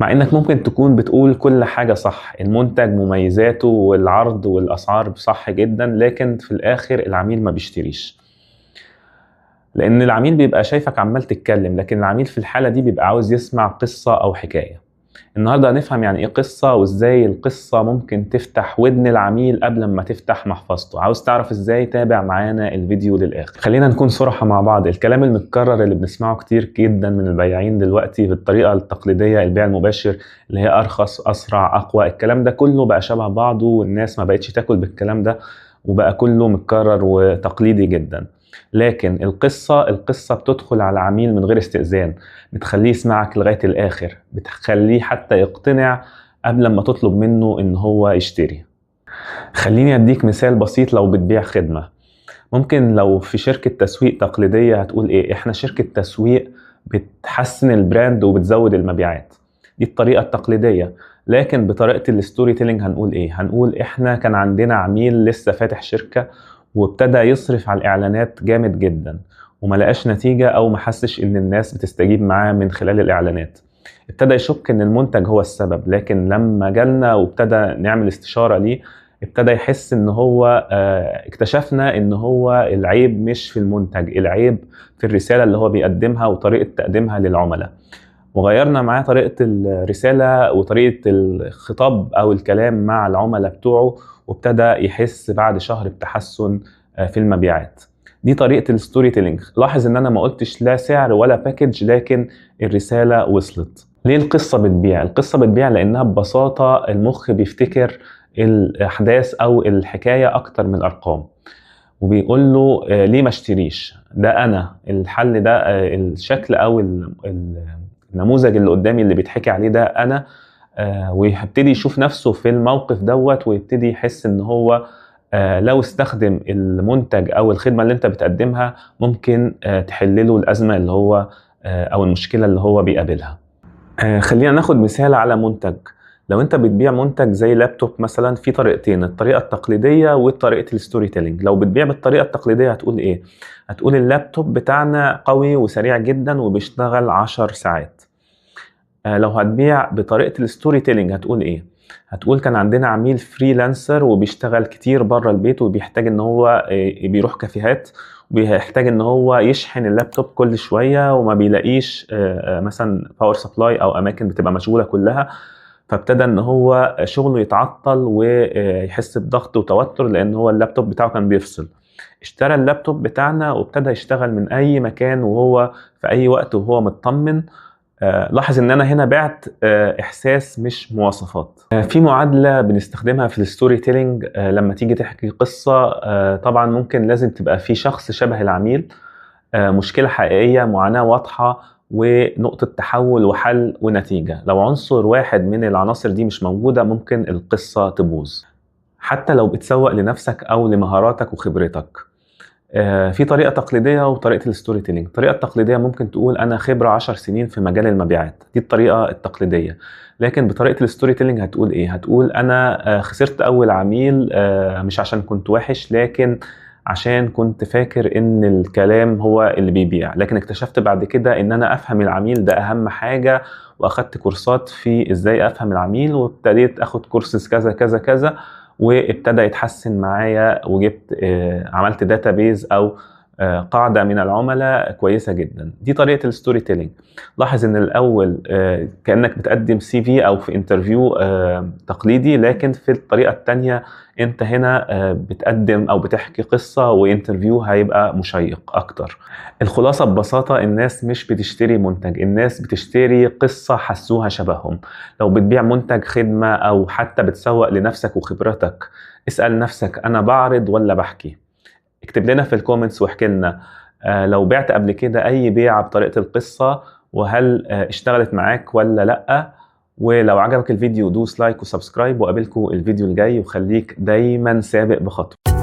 مع انك ممكن تكون بتقول كل حاجة صح، المنتج مميزاته والعرض والاسعار صح جدا، لكن في الاخر العميل ما بيشتريش. لان العميل بيبقى شايفك عمال تتكلم، لكن العميل في الحالة دي بيبقى عاوز يسمع قصة او حكاية. النهاردة هنفهم يعني ايه قصة، وازاي القصة ممكن تفتح ودن العميل قبل ما تفتح محفظته. عاوز تعرف ازاي؟ تابع معانا الفيديو للآخر. خلينا نكون صراحة مع بعض. الكلام المتكرر اللي بنسمعه كتير جدا من البياعين دلوقتي بالطريقة التقليدية، البيع المباشر اللي هي أرخص أسرع أقوى، الكلام ده كله بقى شبه بعضه، والناس ما بقتش تاكل بالكلام ده، وبقى كله متكرر وتقليدي جدا. لكن القصة بتدخل على العميل من غير استئذان، بتخليه يسمعك لغاية الآخر، بتخليه حتى يقتنع قبل ما تطلب منه إن هو يشتري. خليني أديك مثال بسيط. لو بتبيع خدمة، ممكن لو في شركة تسويق تقليدية هتقول إيه؟ إحنا شركة تسويق بتحسن البراند وبتزود المبيعات. دي الطريقة التقليدية. لكن بطريقة الستوري تيلينج هنقول إيه؟ هنقول إحنا كان عندنا عميل لسه فاتح شركة، وابتدى يصرف على الإعلانات جامد جدا، وما لقاش نتيجة أو ما حسش إن الناس بتستجيب معاه من خلال الإعلانات. ابتدى يشك إن المنتج هو السبب، لكن لما جالنا وابتدى نعمل استشارة ليه، ابتدى يحس إن هو اكتشفنا إن هو العيب مش في المنتج، العيب في الرسالة اللي هو بيقدمها وطريقة تقديمها للعملاء. وغيرنا معاه طريقة الرسالة وطريقة الخطاب أو الكلام مع العملاء بتوعه، وابتدى يحس بعد شهر بتحسن في المبيعات. دي طريقة الستوري تيلينج. لاحظ ان انا ما قلتش لا سعر ولا باكج، لكن الرسالة وصلت. ليه القصة بتبيع؟ القصة بتبيع لانها ببساطة المخ بيفتكر الاحداث او الحكاية اكتر من الارقام، وبيقول له ليه ما اشتريش؟ ده انا الحل، ده الشكل او النموذج اللي قدامي اللي بيتحكي عليه ده انا. ويبتدي يشوف نفسه في الموقف دوت، ويبتدي يحس ان هو لو استخدم المنتج او الخدمة اللي انت بتقدمها ممكن تحلله الازمة اللي هو او المشكلة اللي هو بيقابلها. خلينا ناخد مثال على منتج. لو انت بتبيع منتج زي لابتوب مثلا، في طريقتين، الطريقة التقليدية وطريقة الستوري تيلينج. لو بتبيع بالطريقة التقليدية هتقول ايه؟ هتقول اللابتوب بتاعنا قوي وسريع جدا وبيشتغل 10 ساعات. لو هتبيع بطريقة الستوري تيلينج هتقول ايه؟ هتقول كان عندنا عميل فريلانسر وبيشتغل كتير بره البيت، وبيحتاج ان هو بيروح كافيهات، وبيحتاج ان هو يشحن اللابتوب كل شوية، وما بيلاقيش مثلا باور سبلاي او اماكن بتبقى مشغولة كلها. فابتدى ان هو شغله يتعطل ويحس بضغط وتوتر لان هو اللابتوب بتاعه كان بيفصل. اشترى اللابتوب بتاعنا وابتدى يشتغل من اي مكان وهو في اي وقت وهو مطمن. لاحظ ان انا هنا بعت احساس مش مواصفات. في معادله بنستخدمها في الستوري تيلينج لما تيجي تحكي قصه. طبعا ممكن لازم تبقى في شخص شبه العميل، مشكله حقيقيه، معاناه واضحه، ونقطه تحول وحل ونتيجه. لو عنصر واحد من العناصر دي مش موجوده ممكن القصه تبوظ، حتى لو بتسوق لنفسك او لمهاراتك وخبرتك. في طريقة تقليدية وطريقة الستوري تيلينج. الطريقة التقليدية ممكن تقول أنا خبرة 10 سنين في مجال المبيعات، دي الطريقة التقليدية. لكن بطريقة الستوري تيلينج هتقول إيه؟ هتقول أنا خسرت أول عميل مش عشان كنت وحش، لكن عشان كنت فاكر إن الكلام هو اللي بيبيع، لكن اكتشفت بعد كده إن أنا أفهم العميل ده أهم حاجة، وأخدت كورسات في إزاي أفهم العميل، وابتديت أخد كورسز كذا كذا كذا، وابتدى يتحسن معايا، وجبت عملت داتابيز او قاعده من العملاء كويسه جدا. دي طريقه الستوري تيلينج. لاحظ ان الاول كانك بتقدم سي في او في انترفيو تقليدي، لكن في الطريقه الثانيه انت هنا بتقدم او بتحكي قصه، وانترفيو هيبقى مشيق اكتر. الخلاصه ببساطه، الناس مش بتشتري منتج، الناس بتشتري قصه حسوها شبههم. لو بتبيع منتج، خدمه، او حتى بتسوق لنفسك وخبرتك، اسال نفسك انا بعرض ولا بحكي؟ اكتب لنا في الكومنتس واحكي لنا لو بعت قبل كده اي بيعه بطريقه القصه، وهل اشتغلت معاك ولا لا. ولو عجبك الفيديو دوس لايك وسبسكرايب، وقابلكم الفيديو الجاي، وخليك دايما سابق بخطوه.